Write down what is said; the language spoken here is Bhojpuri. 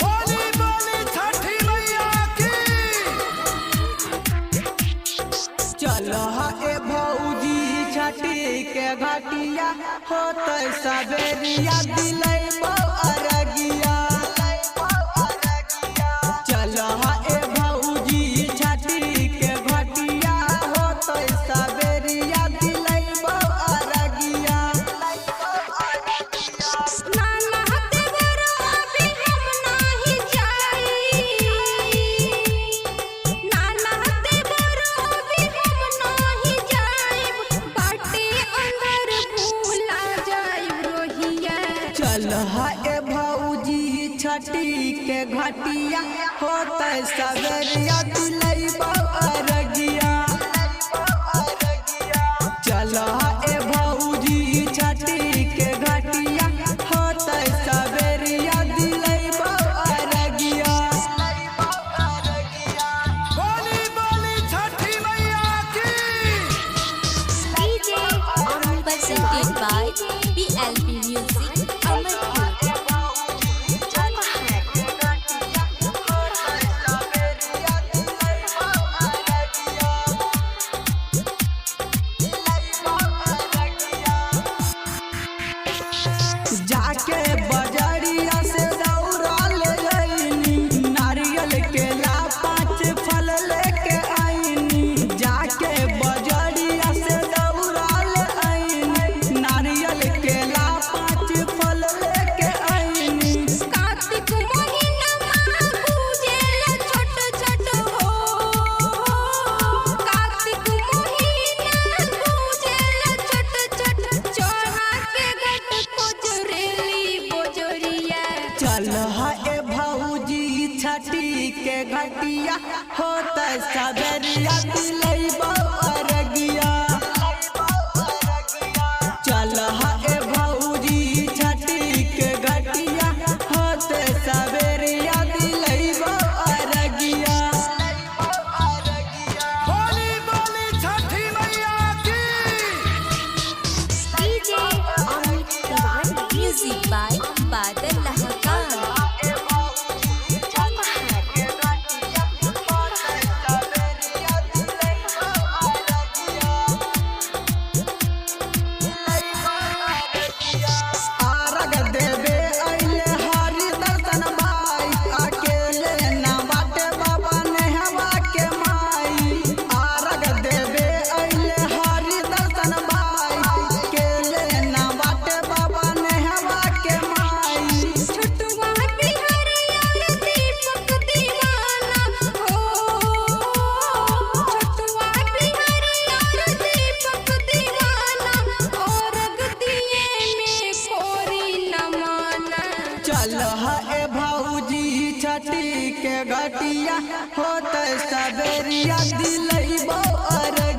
बोली बोली छठी मैया की। चलो ए भौजी छठी के घाटिया होते सवेरिया दिलै अरगिया। चलो ए भौजी छठी के घाटिया होते सवेरिया दिलै अरगिया। चलो ए भौजी छठी के घाटिया होते सवेरिया दिलै अरगिया। चलो ए भौजी छठी के घाटिया होते सवेरिया दिलै अरगिया। बोली बोली छठी मैया की। Presented by PLP Music Amarpur। जाके बजरिया से दौड़ा ले आईनी, नारियल के ला 5 फल लेके आईनी। जाके बजरिया से दौड़ा ले आईनी, नारियल के ला 5 फल लेके आईनी। कार्तिक महीना पूजेला छोट छोट हो। कार्तिक महीना पूजेला छोट छोट चढ़ा के घट कोजरेली बोजरिया। चल ए भौजी छठी के घटिया होते सवेरिया दिलै अरगिया। चल ए भौजी छठी के घटिया होते सवेरिया दिलै अरगिया। बोली बोली छठी मैया की। Music by Badal Lahkan। Arag देवे अइले हरि दर्शन भाई, अकेले ना बाटे बाबा नेहवा के माई। आरग देवे अइले हरि दर्शन भाई, अकेले ना बाटे बाबा नेहवा के माई। छुटुआ बिहारिया दीपक दीवाना हो। छुटुआ बिहारिया दीपक दीवाना और गदिए में कोरी न माना। चल ए भौजी छठी के घटिया होते सवेरिया दिलै अरगिया।